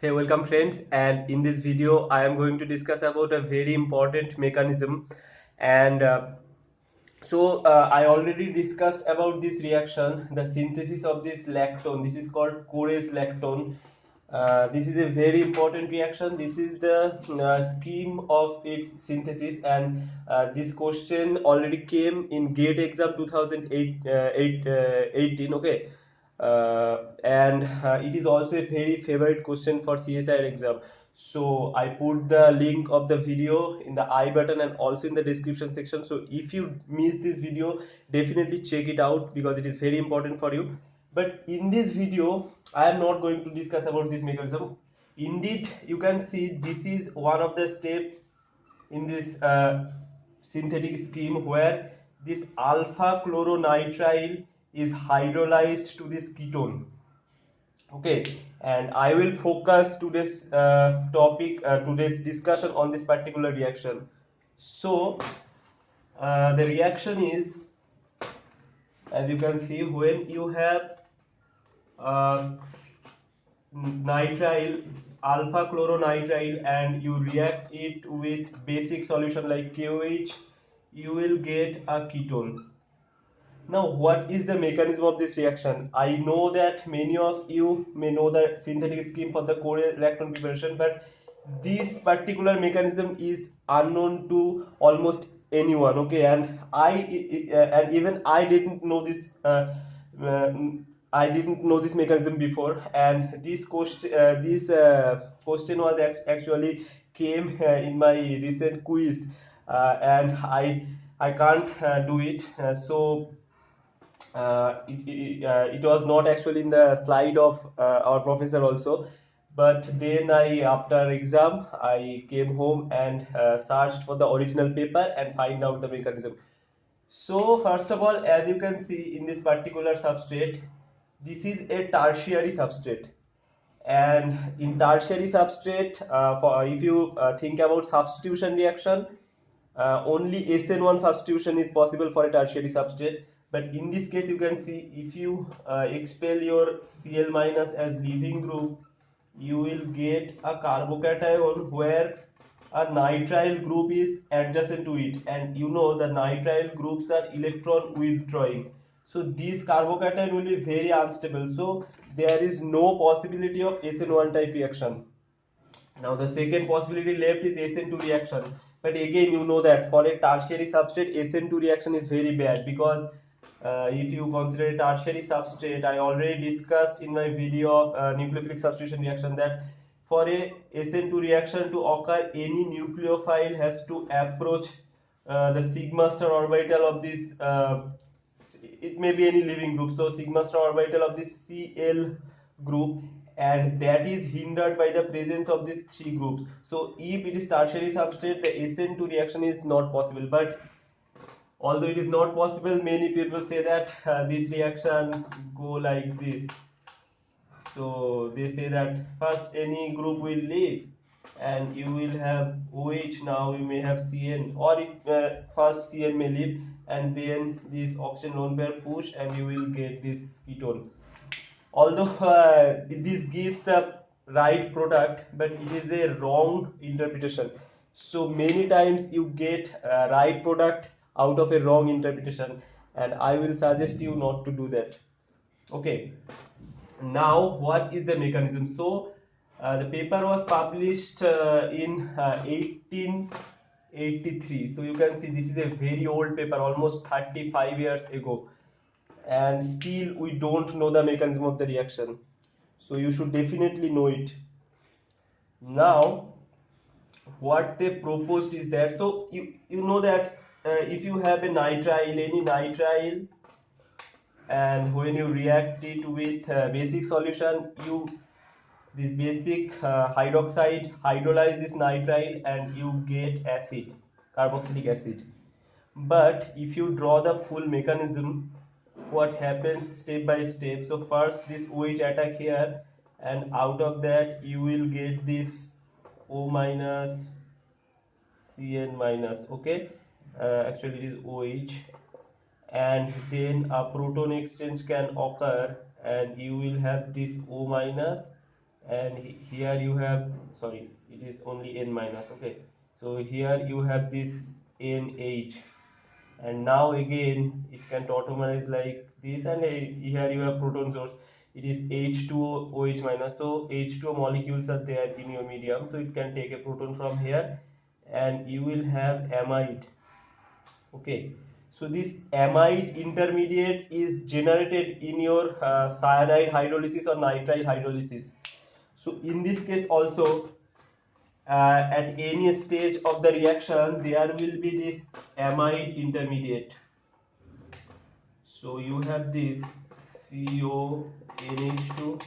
Hey, welcome friends, and in this video I am going to discuss about a very important mechanism. And I already discussed about this reaction, the synthesis of this lactone. This is called Core's lactone. This is a very important reaction. This is the scheme of its synthesis, and this question already came in GATE exam 2018. Okay, and it is also a very favorite question for CSIR exam. So I put the link of the video in the I button and also in the description section. So if you miss this video, definitely check it out because it is very important for you. But in this video I am not going to discuss about this mechanism. Indeed, you can see this is one of the steps in this synthetic scheme where this alpha chloronitrile is hydrolyzed to this ketone. Okay, and I will focus today's today's discussion on this particular reaction. So the reaction is, as you can see, when you have uh, nitrile, alpha chloronitrile, and you react it with basic solution like KOH, you will get a ketone. Now, what is the mechanism of this reaction? I know that many of you may know the synthetic scheme for the core electron preparation, but this particular mechanism is unknown to almost anyone. Okay, and and even I didn't know this. Uh, I didn't know this mechanism before, and this question was actually came in my recent quiz, and I can't do it. It was not actually in the slide of our professor also, but then I, after exam, I came home and searched for the original paper and find out the mechanism. So first of all, as you can see in this particular substrate, this is a tertiary substrate. And in tertiary substrate, for if you think about substitution reaction, only SN1 substitution is possible for a tertiary substrate. But in this case, you can see if you expel your Cl minus as leaving group, you will get a carbocation where a nitrile group is adjacent to it, and you know the nitrile groups are electron withdrawing. So this carbocation will be very unstable, so there is no possibility of SN1 type reaction. Now the second possibility left is SN2 reaction, but again you know that for a tertiary substrate SN2 reaction is very bad because if you consider a tertiary substrate, I already discussed in my video of nucleophilic substitution reaction that for a SN2 reaction to occur, any nucleophile has to approach the sigma star orbital of this it may be any living group, so sigma star orbital of this Cl group, and that is hindered by the presence of these three groups. So if it is tertiary substrate, the SN2 reaction is not possible. But although it is not possible, many people say that this reaction go like this. So they say that first any group will leave and you will have OH. Now you may have CN, or first CN may leave and then this oxygen lone pair push and you will get this ketone. Although this gives the right product, but it is a wrong interpretation. So many times you get a right product out of a wrong interpretation, and I will suggest you not to do that. Okay, now what is the mechanism? So the paper was published in 1883. So you can see this is a very old paper, almost 35 years ago, and still we don't know the mechanism of the reaction. So you should definitely know it. Now what they proposed is that, so you know that if you have a nitrile, any nitrile, and when you react it with basic solution, you this basic hydroxide hydrolyze this nitrile and you get acid, carboxylic acid. But if you draw the full mechanism, what happens step by step? So first this OH attack here, and out of that you will get this O minus Cn minus. Okay, actually it is OH, and then a proton exchange can occur and you will have this O minus and here you have, sorry, it is only N minus. Okay, so here you have this NH, and now again it can tautomerize like this, and here you have proton source, it is H2O OH minus. So H2O molecules are there in your medium, so it can take a proton from here and you will have amide. Okay, so this amide intermediate is generated in your cyanide hydrolysis or nitrile hydrolysis. So in this case also, at any stage of the reaction there will be this amide intermediate. So you have this CONH2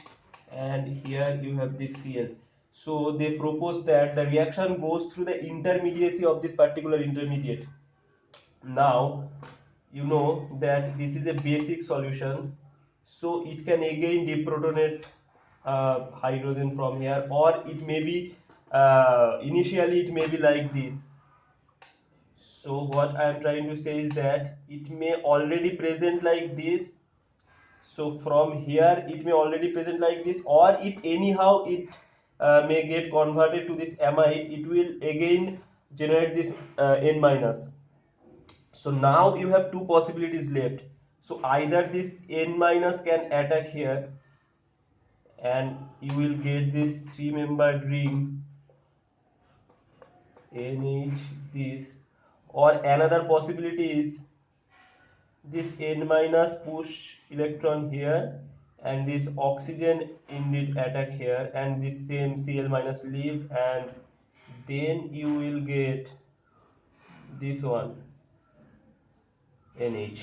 and here you have this Cl. So they propose that the reaction goes through the intermediacy of this particular intermediate. Now you know that this is a basic solution, so it can again deprotonate hydrogen from here, or it may be initially it may be like this. So what I am trying to say is that it may already present like this. So from here it may already present like this, or if anyhow it may get converted to this amide, it will again generate this N minus. So now you have two possibilities left. So either this N minus can attack here and you will get this three membered ring NH this, or another possibility is this N minus push electron here and this oxygen indeed attack here, and this same Cl minus leave, and then you will get this one NH.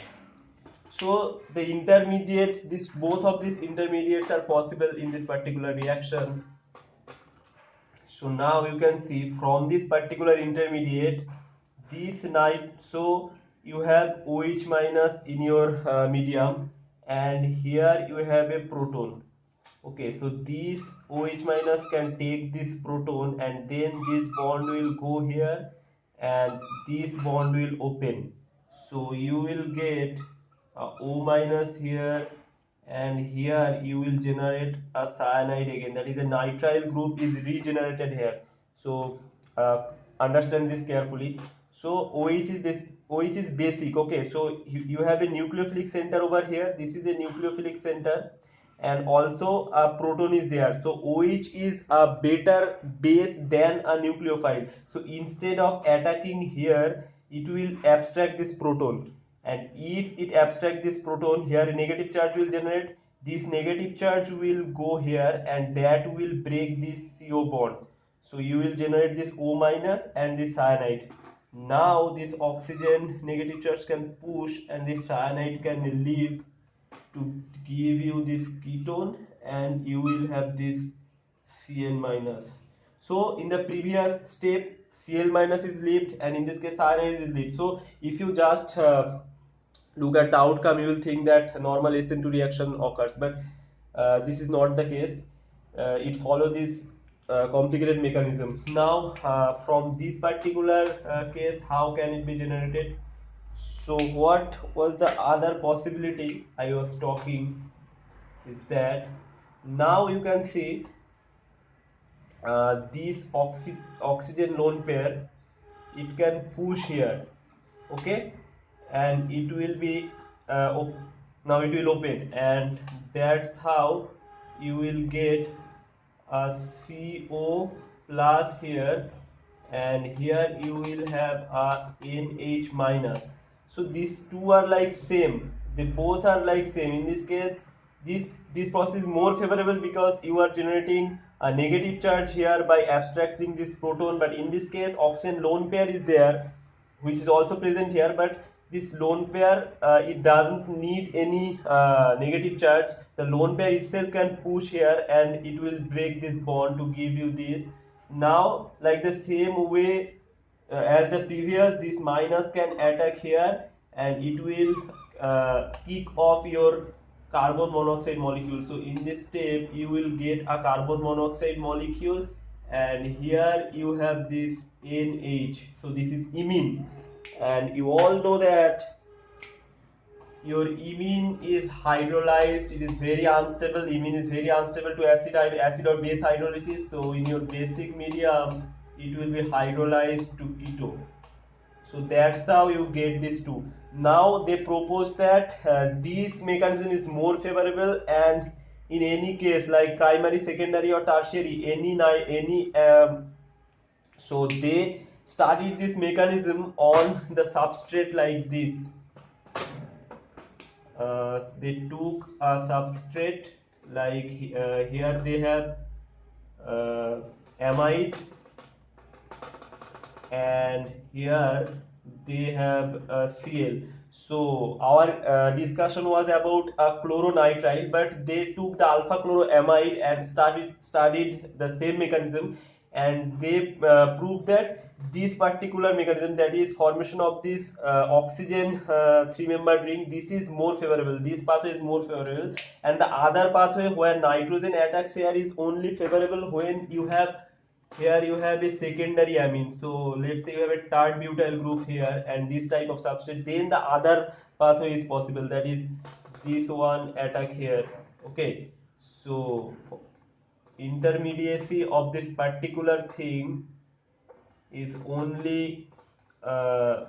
So the intermediates, this both of these intermediates are possible in this particular reaction. So now you can see from this particular intermediate, this night, so you have OH minus in your medium, and here you have a proton. Okay, so this OH minus can take this proton, and then this bond will go here and this bond will open. So you will get O minus here, and here you will generate a cyanide again, that is a nitrile group is regenerated here. So understand this carefully. So OH is basic. Okay, so you have a nucleophilic center over here, this is a nucleophilic center, and also a proton is there. So OH is a better base than a nucleophile. So instead of attacking here, it will abstract this proton, and if it abstract this proton, here a negative charge will generate. This negative charge will go here and that will break this CO bond. So you will generate this O minus and this cyanide. Now this oxygen negative charge can push and this cyanide can leave to give you this ketone, and you will have this Cn minus. So in the previous step Cl minus is left and in this case cyanide is left. So if you just look at the outcome, you will think that normal SN2 reaction occurs, but this is not the case. It follows this complicated mechanism. Now from this particular case, how can it be generated? So what was the other possibility I was talking is that now you can see this oxygen lone pair, it can push here. Okay, and it will be now it will open, and that's how you will get a CO plus here, and here you will have a NH minus. So these two are like same, they both are like same. In this case this process is more favorable because you are generating a negative charge here by abstracting this proton, but in this case oxygen lone pair is there which is also present here, but this lone pair it doesn't need any negative charge. The lone pair itself can push here and it will break this bond to give you this. Now like the same way as the previous, this minus can attack here and it will kick off your carbon monoxide molecule. So in this step you will get a carbon monoxide molecule, and here you have this NH. So this is imine, and you all know that your imine is hydrolyzed, it is very unstable, imine is very unstable to acid or base hydrolysis, so in your basic medium it will be hydrolyzed to keto. So that's how you get these two. Now they propose that this mechanism is more favorable, and in any case like primary, secondary or tertiary, so they studied this mechanism on the substrate like this. They took a substrate like here they have amide, and here they have Cl. So our discussion was about a chloronitrile, but they took the alpha chloroamide and studied the same mechanism, and they proved that this particular mechanism, that is formation of this oxygen three-membered ring, this is more favorable, this pathway is more favorable, and the other pathway where nitrogen attacks here is only favorable when you have, here you have a secondary amine. So let's say you have a third butyl group here and this type of substrate, then the other pathway is possible, that is this one attack here. Okay, so intermediacy of this particular thing is only uh,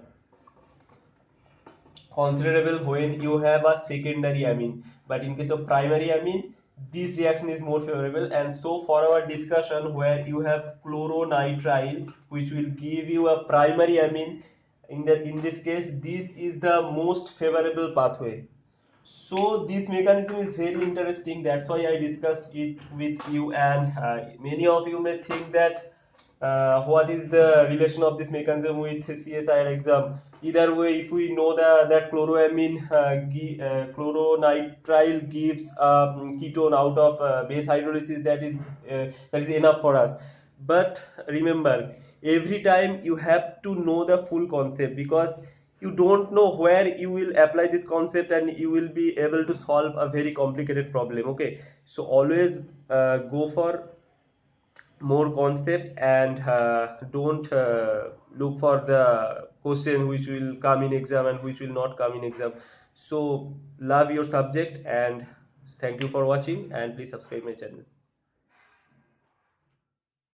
considerable when you have a secondary amine, but in case of primary amine this reaction is more favorable. And so for our discussion where you have chloronitrile which will give you a primary amine, in this case this is the most favorable pathway. So this mechanism is very interesting, that's why I discussed it with you. And many of you may think that what is the relation of this mechanism with CSIR exam. Either way, if we know that chloramine chloronitrile gives ketone out of base hydrolysis, that is enough for us. But remember, every time you have to know the full concept, because you don't know where you will apply this concept and you will be able to solve a very complicated problem. Okay, so always go for more concept, and don't look for the question which will come in exam and which will not come in exam. So love your subject, and thank you for watching, and please subscribe my channel.